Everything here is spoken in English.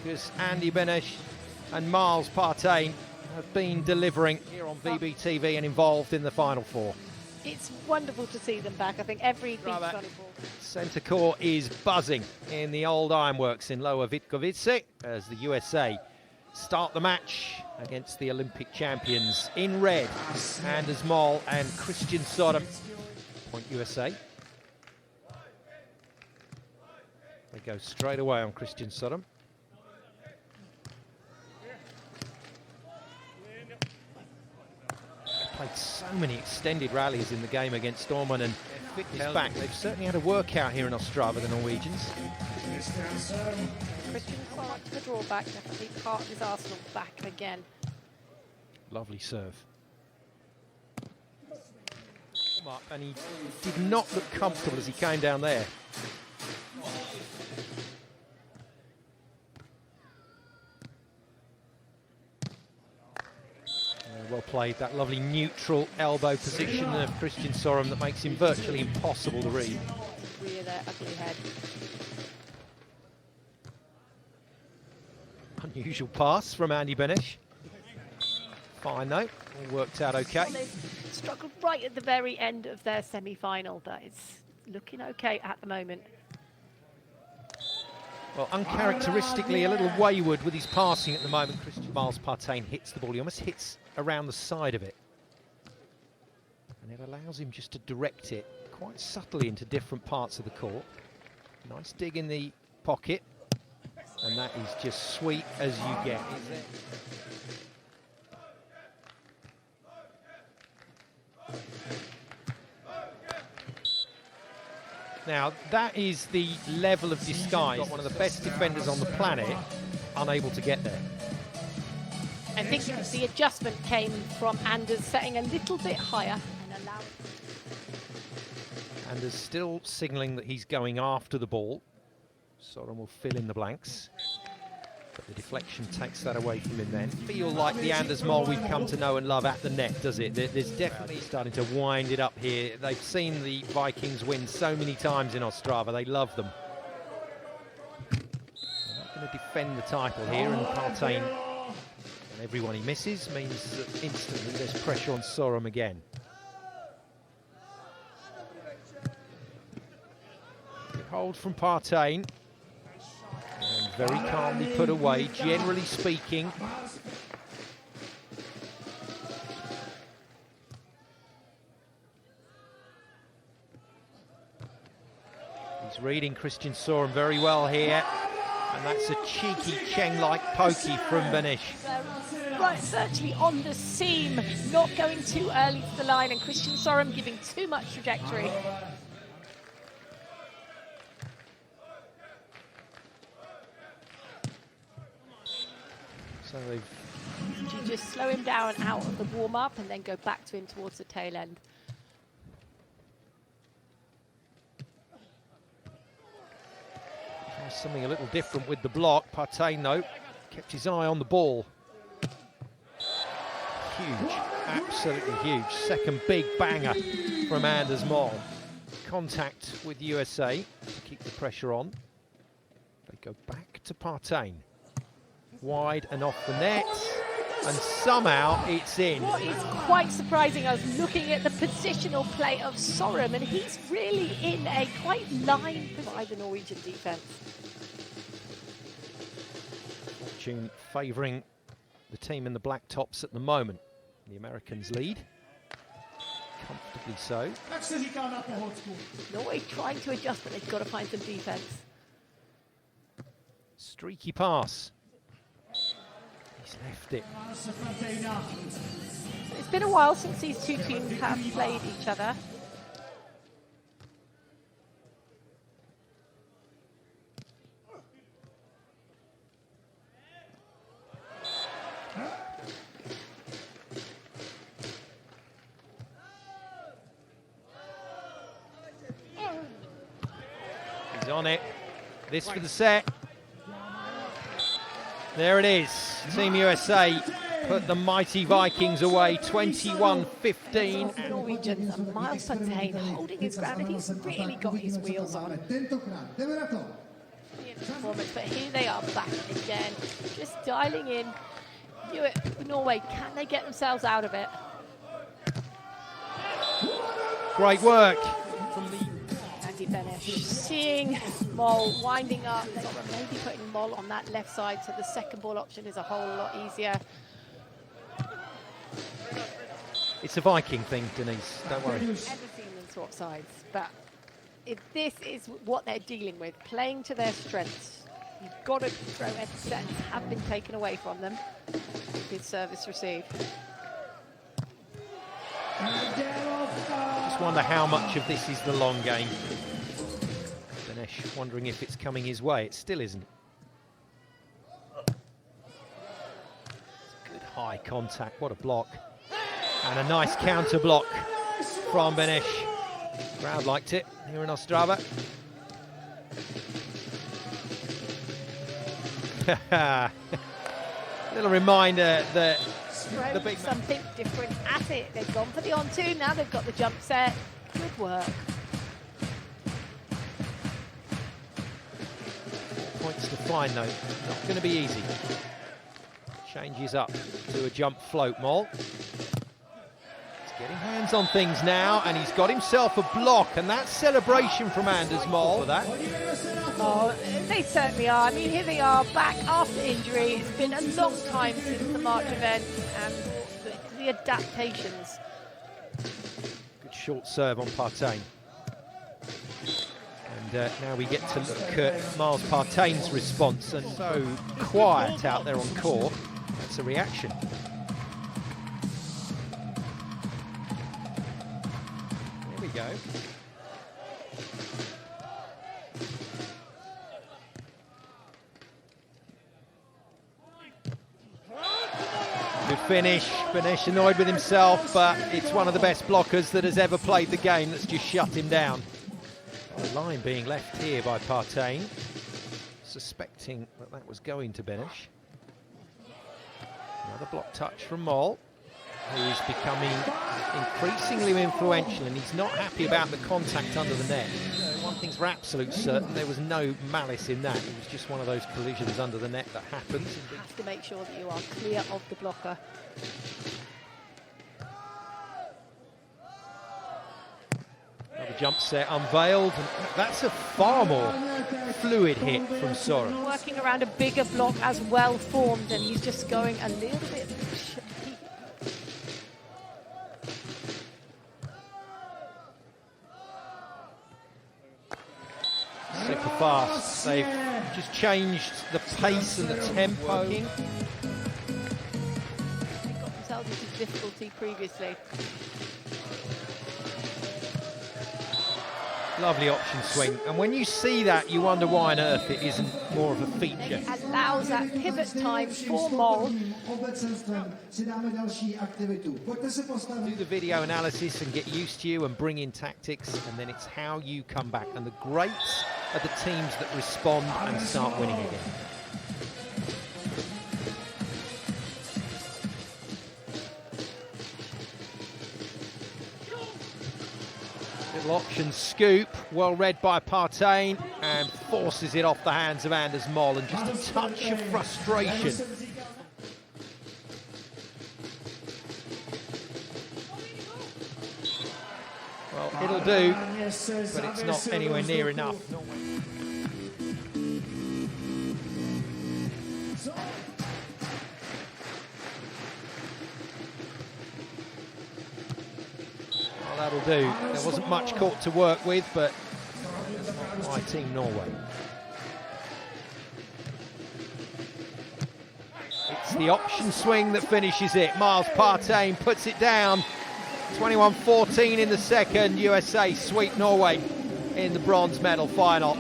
because Andy Benesh and Miles Partain have been delivering here on VBTV and involved in the Final Four. It's wonderful to see them back. I think every beach volleyball. Centre court is buzzing in the old ironworks in Lower Vitkovice as the USA start the match against the Olympic champions in red. Anders Moll and Christian Sørum. Point USA. They go straight away on Christian Sørum. Played so many extended rallies in the game against Stormen, and fitness back. They've certainly had a workout here in Ostrava, the Norwegians. Christian Sørum to the drawback, definitely part of his arsenal back again. Lovely serve. And he did not look comfortable as he came down there. Well played, that lovely neutral elbow position of Christian Sørum that makes him virtually impossible to read. Rear their ugly head. Unusual pass from Andy Benesh. Fine though, all worked out okay. Well, they've struggled right at the very end of their semi-final, but it's looking okay at the moment. Well, uncharacteristically a little wayward with his passing at the moment. Christian Miles Partain hits the ball. He almost hits around the side of it. And it allows him just to direct it quite subtly into different parts of the court. Nice dig in the pocket. And that is just sweet as you get, isn't it? Now, that is the level of disguise. Got one of the best defenders on the planet, unable to get there. I think the adjustment came from Anders setting a little bit higher and allowing. Anders still signalling that he's going after the ball. Sørum will fill in the blanks. But the deflection takes that away from him then. Feel like the Anders Moll we've come to know and love at the net, does it? There's definitely starting to wind it up here. They've seen the Vikings win so many times in Ostrava. They love them. They're not going to defend the title here, and Partain and everyone he misses means that instantly there's pressure on Sørum again. Good hold from Partain. And very calmly put away, generally speaking. He's reading Christian Sørum very well here. And that's a cheeky Cheng-like pokey from Benesh. Right, virtually on the seam, not going too early to the line, and Christian Sørum giving too much trajectory. So they've... You just slow him down out of the warm-up and then go back to him towards the tail end. Tries something a little different with the block. Partain, though, kept his eye on the ball. Huge, absolutely huge. Second big banger from Anders Moll. Contact with USA to keep the pressure on. They go back to Partain. Wide and off the net, and somehow it's in. What is quite surprising, I was looking at the positional play of Sørum, and he's really in a quite line by the Norwegian defence. Fortune favouring the team in the black tops at the moment. The Americans lead, comfortably so. Norway trying to adjust, but they've got to find some defence. Streaky pass. He's left it. It's been a while since these two teams have played each other. He's on it. This for the set. There it is. Team USA put the mighty Vikings away, 21-15. Norwegians and Miles Partain holding his ground, and he's really got his wheels on. performance, but here they are back again, just dialing in. Norway, can they get themselves out of it? Great work. Andy Benesh seeing Moll winding up, maybe putting Moll on that left side, so the second ball option is a whole lot easier. It's a Viking thing, Denise, don't worry. I've never seen them swap sides, but if this is what they're dealing with, playing to their strengths, you've got to throw any sets have been taken away from them. Good service received. Just wonder how much of this is the long game. Benesh wondering if it's coming his way. It still isn't. Good high contact, what a block. And a nice counter block from Benesh. Crowd liked it here in Ostrava. Little reminder that the big something different at it. They've gone for the on-two, now they've got the jump set. Good work. 4 points to find though, not going to be easy. Changes up to a jump float, Moll. He's getting hands on things now, and he's got himself a block, and that's celebration from Anders Moll for that. Oh, they certainly are. I mean, here they are back after injury. It's been a long time since the March event, and the adaptations. Good short serve on Partain. And now we get to look at Miles Partain's response, and so quiet out there on court. That's a reaction. Here we go. Good finish. Benesh annoyed with himself, but it's one of the best blockers that has ever played the game that's just shut him down. A line being left here by Partain, suspecting that that was going to Benesh. Another block touch from Moll, who is becoming increasingly influential, and he's not happy about the contact under the net. One thing's for absolute certain, there was no malice in that. It was just one of those collisions under the net that happens. You have to make sure that you are clear of the blocker. Another jump set unveiled, and that's a far more fluid hit from Sørum. Working around a bigger block as well formed, and he's just going a little bit. Super fast. They've just changed the pace and the tempo. They got themselves into difficulty previously. Lovely option swing, and when you see that, you wonder why on earth it isn't more of a feature. It allows that pivot time for Moll. Do the video analysis and get used to you and bring in tactics, and then it's how you come back. And the greats are the teams that respond and start winning again. Little option scoop, well read by Partain, and forces it off the hands of Anders Moll, and just a touch of frustration. Well, it'll do, but it's not anywhere near enough. That'll do. There wasn't much court to work with, but my team Norway. It's the option swing that finishes it. Miles Partain puts it down. 21-14 in the second. USA sweep Norway in the bronze medal final.